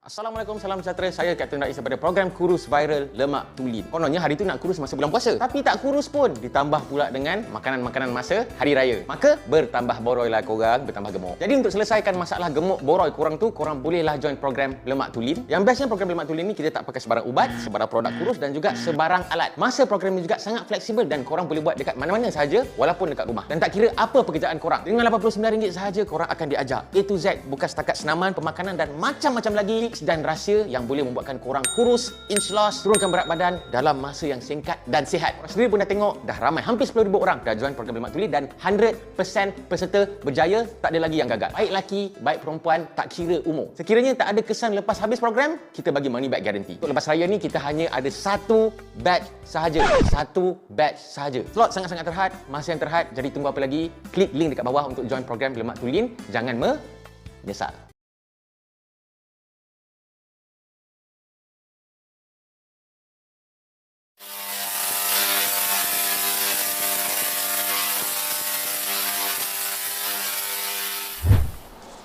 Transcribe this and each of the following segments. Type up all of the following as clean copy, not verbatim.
Assalamualaikum, salam sejahtera. Saya Kapten Rais daripada program Kurus Viral Lemak Tulin. Kononnya hari tu nak kurus masa bulan puasa, tapi tak kurus pun. Ditambah pula dengan makanan-makanan masa hari raya. Maka bertambah boroi lah korang, bertambah gemuk. Jadi untuk selesaikan masalah gemuk boroi korang tu, korang bolehlah join program Lemak Tulin. Yang bestnya program Lemak Tulin ni, kita tak pakai sebarang ubat, sebarang produk kurus dan juga sebarang alat. Masa program ni juga sangat fleksibel dan korang boleh buat dekat mana-mana sahaja walaupun dekat rumah. Dan tak kira apa pekerjaan korang. Dengan RM89 sahaja korang akan diajar A to Z, bukan setakat senaman, pemakanan dan macam-macam lagi dan rahsia yang boleh membuatkan korang kurus, inch loss, turunkan berat badan dalam masa yang singkat dan sihat. Korang sendiri pun dah tengok, dah ramai, hampir 10,000 orang dah join program Lemak Tulin dan 100% peserta berjaya, tak ada lagi yang gagal. Baik lelaki, baik perempuan, tak kira umur. Sekiranya tak ada kesan lepas habis program, kita bagi money back guarantee. Untuk lepas raya ni, kita hanya ada satu batch sahaja. Satu batch sahaja. Slot sangat-sangat terhad, masa yang terhad, jadi tunggu apa lagi? Klik link dekat bawah untuk join program Lemak Tulin. Jangan menyesal.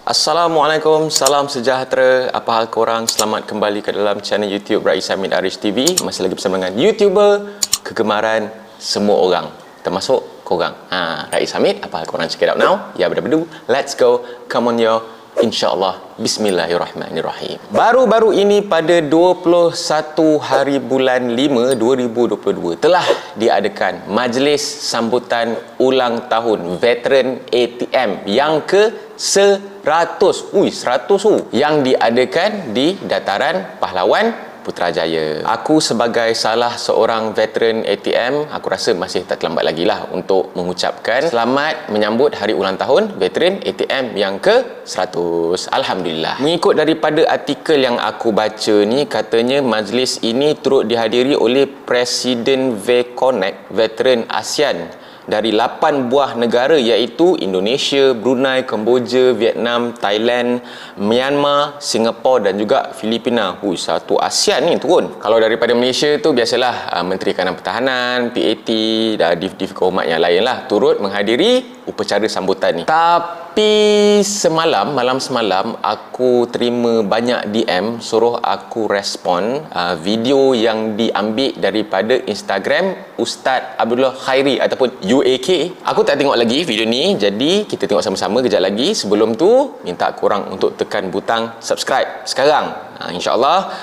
Assalamualaikum, salam sejahtera. Apa hal korang? Selamat kembali ke dalam channel YouTube Rais Hamid Arish TV. Masih lagi bersama dengan YouTuber kegemaran semua orang, termasuk korang. Rais Hamid, apa hal korang? Check it out now. Ya, bedu-bedu. Let's go. Come on yo. InsyaAllah. Bismillahirrahmanirrahim. Baru-baru ini pada 21 hari bulan 5 2022 telah diadakan majlis sambutan ulang tahun Veteran ATM yang ke 100. 100 yang diadakan di Dataran Pahlawan Putrajaya. Aku sebagai salah seorang veteran ATM, aku rasa masih tak terlambat lagi lah untuk mengucapkan selamat menyambut hari ulang tahun Veteran ATM yang ke-100. Alhamdulillah. Mengikut daripada artikel yang aku baca ni, katanya majlis ini turut dihadiri oleh Presiden VConnect Veteran ASEAN dari 8 buah negara iaitu Indonesia, Brunei, Kemboja, Vietnam, Thailand, Myanmar, Singapura dan juga Filipina. Satu ASEAN ni turun. Kalau daripada Malaysia tu biasalah Menteri Kanan Pertahanan, PAT dan div-div kehormat yang lain lah turut menghadiri upacara sambutan ni. Tapi malam semalam aku terima banyak DM suruh aku respon video yang diambil daripada Instagram Ustaz Abdullah Khairi ataupun UAK. Aku tak tengok lagi video ni, jadi kita tengok sama-sama kejap lagi. Sebelum tu, minta korang untuk tekan butang subscribe sekarang. InsyaAllah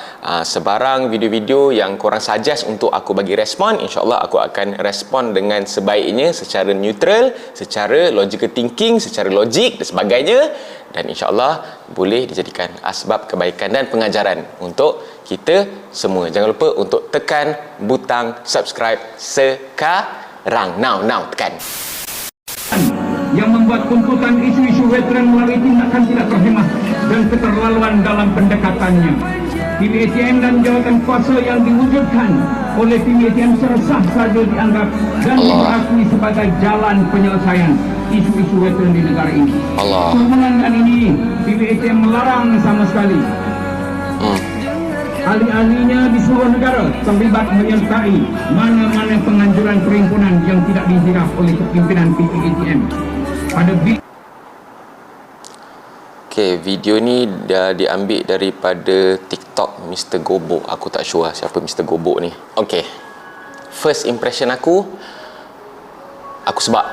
sebarang video-video yang korang suggest untuk aku bagi respon, insyaAllah aku akan respon dengan sebaiknya, secara neutral, secara logical thinking, secara logik dan sebagainya, dan insyaAllah boleh dijadikan asbab kebaikan dan pengajaran untuk kita semua. Jangan lupa untuk tekan butang subscribe sekarang. Now, tekan. Yang membuat tuntutan isu-isu veteran melalui tindakan tidak berhemah dan keterlaluan dalam pendekatannya. Tim ATM dan jawatan kuasa yang diwujudkan oleh tim ATM sah saja dianggap dan diakui sebagai jalan penyelesaian isu-isu veteran di negara ini. Sehubungan dengan ini, tim ATM melarang sama sekali ahli-ahlinya di seluruh negara terlibat menyertai mana-mana penganjuran perhimpunan yang tidak dihiraf oleh kepimpinan PPATM. Pada video ni dah diambil daripada TikTok Mr. Gobok. Aku tak sure siapa Mr. Gobok ni. First impression aku sebab.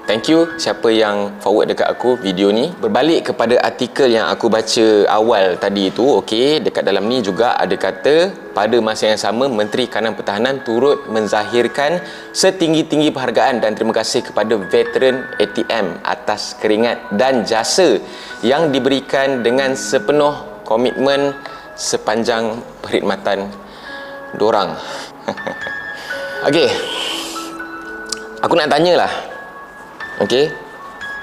Thank you siapa yang forward dekat aku video ni. Berbalik kepada artikel yang aku baca awal tadi tu, dekat dalam ni juga ada kata pada masa yang sama Menteri Kanan Pertahanan turut menzahirkan setinggi-tinggi penghargaan dan terima kasih kepada veteran ATM atas keringat dan jasa yang diberikan dengan sepenuh komitmen sepanjang perkhidmatan dorang. Aku nak tanyalah.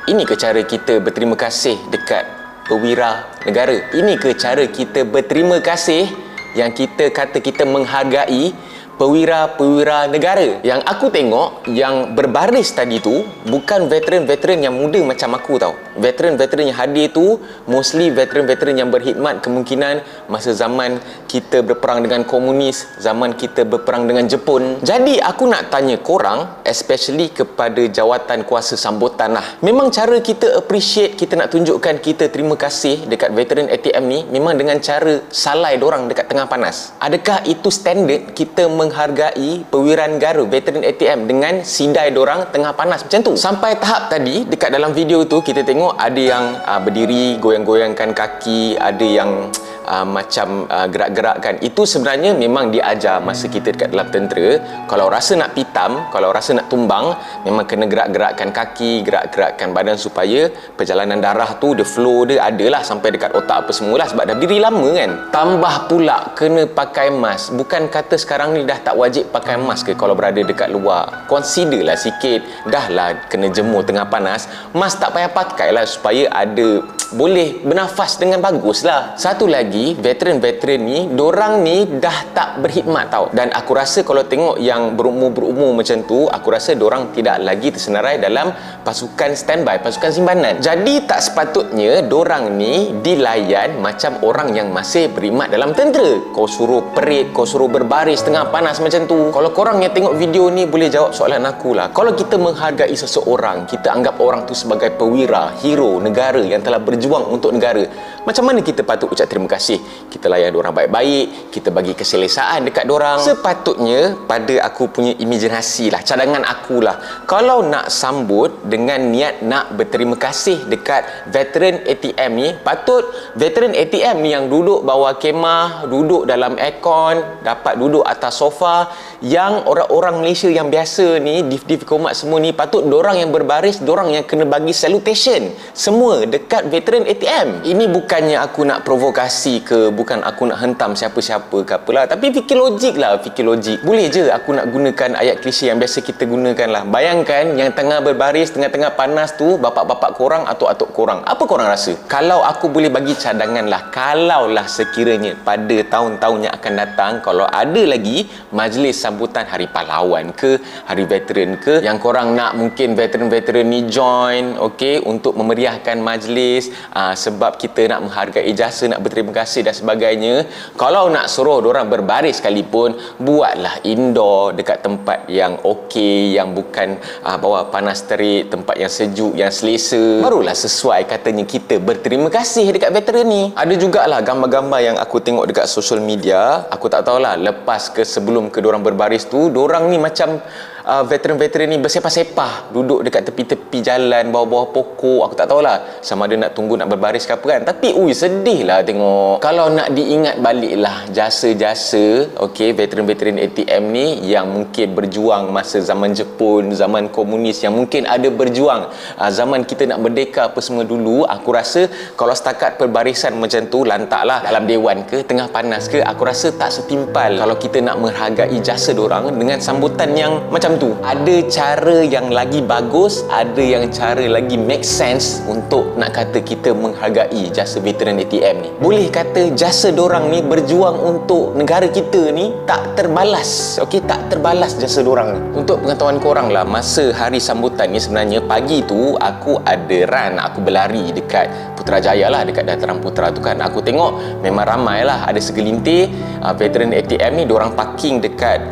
Ini ke cara kita berterima kasih dekat perwira negara? Ini ke cara kita berterima kasih yang kita kata kita menghargai perwira-perwira negara. Yang aku tengok yang berbaris tadi tu bukan veteran-veteran yang muda macam aku tau. Veteran-veteran yang hadir tu mostly veteran-veteran yang berkhidmat kemungkinan masa zaman kita berperang dengan komunis, zaman kita berperang dengan Jepun. Jadi aku nak tanya korang, especially kepada jawatan kuasa sambutan lah. Memang cara kita appreciate, kita nak tunjukkan kita terima kasih dekat veteran ATM ni memang dengan cara salai dorang dekat tengah panas. Adakah itu standard kita menghargai perwira negara veteran ATM dengan sidai dorang tengah panas macam tu? Sampai tahap tadi dekat dalam video tu kita tengok ada yang berdiri goyang-goyangkan kaki, ada yang macam gerak-gerakkan. Itu sebenarnya memang diajar masa kita dekat dalam tentera. Kalau rasa nak pitam, kalau rasa nak tumbang, memang kena gerak-gerakkan kaki, gerak-gerakkan badan supaya perjalanan darah tu, the flow dia adalah sampai dekat otak apa semualah, sebab dah berdiri lama kan. Tambah pula kena pakai mask. Bukan kata sekarang ni dah tak wajib pakai mask ke kalau berada dekat luar. Consider lah sikit. Dah lah kena jemur tengah panas, mask tak payah pakai lah supaya ada boleh bernafas dengan bagus lah. Satu lagi, veteran-veteran ni, dorang ni dah tak berkhidmat tau. Dan aku rasa kalau tengok yang berumur-berumur macam tu, aku rasa dorang tidak lagi tersenarai dalam pasukan standby, pasukan simpanan. Jadi tak sepatutnya dorang ni dilayan macam orang yang masih berkhidmat dalam tentera. Kau suruh perit, kau suruh berbaris tengah panas macam tu. Kalau korang yang tengok video ni boleh jawab soalan aku lah. Kalau kita menghargai seseorang, kita anggap orang tu sebagai perwira, hero negara yang telah berjuang untuk negara, macam mana kita patut ucap terima kasih? Kita layan diorang baik-baik, kita bagi keselesaan dekat diorang. Sepatutnya pada aku punya imajinasi lah, cadangan aku lah, kalau nak sambut dengan niat nak berterima kasih dekat veteran ATM ni, patut veteran ATM ni yang duduk bawah kemah, duduk dalam aircon, dapat duduk atas sofa. Yang orang-orang Malaysia yang biasa ni, div-div komat semua ni, patut dorang yang berbaris, dorang yang kena bagi salutation semua dekat veteran ATM. Ini bukannya aku nak provokasi ke, bukan aku nak hentam siapa-siapa ke apalah, tapi fikir logik lah, fikir logik. Boleh je aku nak gunakan ayat klise yang biasa kita gunakan lah. Bayangkan yang tengah berbaris, tengah-tengah panas tu, bapak-bapak korang atau atuk korang. Apa korang rasa? Kalau aku boleh bagi cadangan lah, kalau lah sekiranya pada tahun-tahun yang akan datang, kalau ada lagi majlis sambutan Hari Pahlawan ke, Hari Veteran ke, yang korang nak mungkin veteran-veteran ni join, okey, untuk memeriahkan majlis, sebab kita nak menghargai jasa, nak berterima kasih dan sebagainya. Kalau nak suruh diorang berbaris sekalipun, buatlah indoor dekat tempat yang okey, yang bukan bawah panas terik, tempat yang sejuk, yang selesa. Barulah sesuai katanya kita berterima kasih dekat veteran ni. Ada jugalah gambar-gambar yang aku tengok dekat social media, aku tak tahulah lepas ke sebelum ke diorang berbaris tu, diorang ni macam veteran-veteran ni bersepah-sepah duduk dekat tepi-tepi jalan, bawah-bawah pokok. Aku tak tahulah sama ada nak tunggu nak berbaris ke apa kan, tapi sedih lah tengok. Kalau nak diingat balik lah jasa-jasa, okey, veteran-veteran ATM ni yang mungkin berjuang masa zaman Jepun, zaman komunis, yang mungkin ada berjuang zaman kita nak merdeka apa semua dulu. Aku rasa kalau setakat perbarisan macam tu, lantaklah dalam dewan ke, tengah panas ke, aku rasa tak setimpal kalau kita nak menghargai jasa dorang dengan sambutan yang macam tu. Ada cara yang lagi bagus, ada yang cara lagi make sense untuk nak kata kita menghargai jasa veteran ATM ni. Boleh kata jasa dorang ni berjuang untuk negara kita ni tak terbalas. Okey, tak terbalas jasa dorang ni. Untuk pengetahuan korang lah, masa hari sambutan ni sebenarnya pagi tu aku ada run, aku berlari dekat Putrajaya lah, dekat Dataran Putra tu kan. Aku tengok memang ramai lah, ada segelintir veteran ATM ni, diorang parking dekat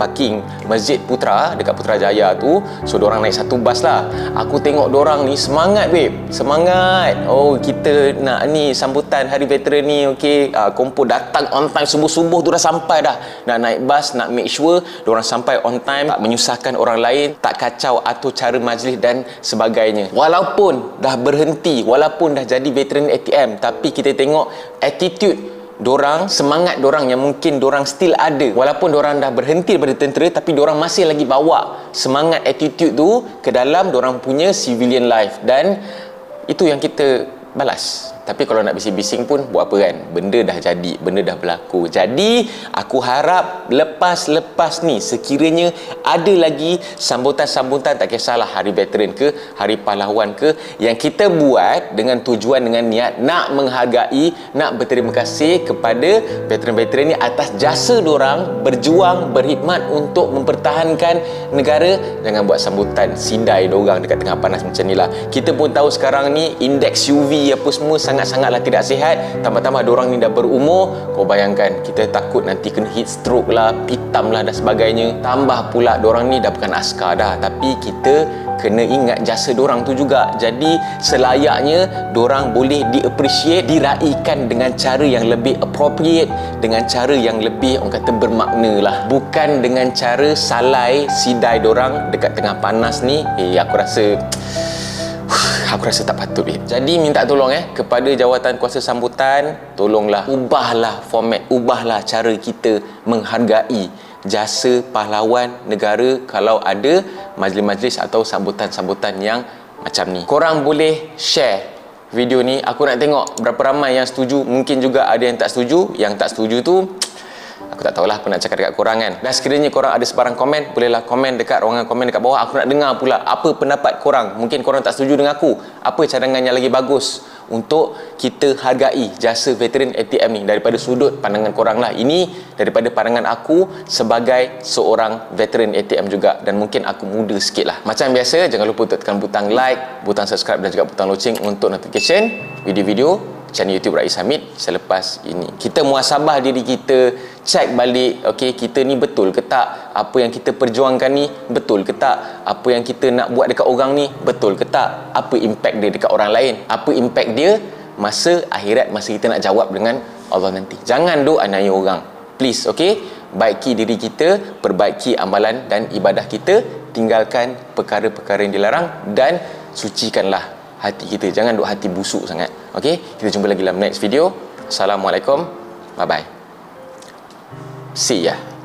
parking Masjid Putra dekat Putrajaya tu. So diorang naik satu bas lah. Aku tengok diorang ni semangat babe, semangat. Oh, kita nak ni sambutan hari veteran ni, okey, kompo datang on time, subuh-subuh tu dah sampai dah. Nak naik bas, nak make sure diorang sampai on time, tak menyusahkan orang lain, tak kacau atur cara majlis dan sebagainya. Walaupun dah berhenti, walaupun dah jadi veteran ATM, tapi kita tengok attitude dorang, semangat dorang yang mungkin dorang still ada. Walaupun dorang dah berhenti daripada tentera, tapi dorang masih lagi bawa semangat, attitude tu ke dalam dorang punya civilian life. Dan itu yang kita balas Tapi kalau nak bising-bising pun buat apa kan? Benda dah jadi, benda dah berlaku. Jadi aku harap lepas ni sekiranya ada lagi sambutan-sambutan, tak kisahlah hari veteran ke, hari pahlawan ke, yang kita buat dengan tujuan, dengan niat nak menghargai, nak berterima kasih kepada veteran-veteran ni atas jasa diorang berjuang, berkhidmat untuk mempertahankan negara. Jangan buat sambutan sidai diorang dekat tengah panas macam ni lah. Kita pun tahu sekarang ni indeks UV apa semua sangat-sangatlah tidak sihat. Tambah-tambah diorang ni dah berumur. Kau bayangkan, kita takut nanti kena heat stroke lah, pitam lah dan sebagainya. Tambah pula diorang ni dah bukan askar dah, tapi kita kena ingat jasa diorang tu juga. Jadi selayaknya diorang boleh di-appreciate, diraikan dengan cara yang lebih appropriate, dengan cara yang lebih orang kata bermakna lah, bukan dengan cara salai sidai diorang dekat tengah panas ni. Aku rasa tak patut. Jadi minta tolong kepada jawatan kuasa sambutan, tolonglah ubahlah format, ubahlah cara kita menghargai jasa pahlawan negara kalau ada majlis-majlis atau sambutan-sambutan yang macam ni. Korang boleh share video ni. Aku nak tengok berapa ramai yang setuju. Mungkin juga ada yang tak setuju. Yang tak setuju tu aku tak tahulah apa nak cakap dekat korang kan. Dan sekiranya korang ada sebarang komen, bolehlah komen dekat ruangan komen dekat bawah. Aku nak dengar pula apa pendapat korang. Mungkin korang tak setuju dengan aku. Apa cadangan yang lagi bagus untuk kita hargai jasa veteran ATM ni daripada sudut pandangan korang lah. Ini daripada pandangan aku sebagai seorang veteran ATM juga, dan mungkin aku muda sikit lah. Macam biasa, jangan lupa untuk tekan butang like, butang subscribe dan juga butang loceng untuk notification video-video channel YouTube Rais Hamid selepas ini. Kita muhasabah diri kita, cek balik, okey, kita ni betul ke tak? Apa yang kita perjuangkan ni betul ke tak? Apa yang kita nak buat dekat orang ni betul ke tak? Apa impact dia dekat orang lain? Apa impact dia masa akhirat, masa kita nak jawab dengan Allah nanti? Jangan duk aniaya orang. Please, okey? Baiki diri kita, perbaiki amalan dan ibadah kita, tinggalkan perkara-perkara yang dilarang dan sucikanlah hati kita. Jangan duk hati busuk sangat. Okey, kita jumpa lagi dalam next video. Assalamualaikum. Bye bye. See ya.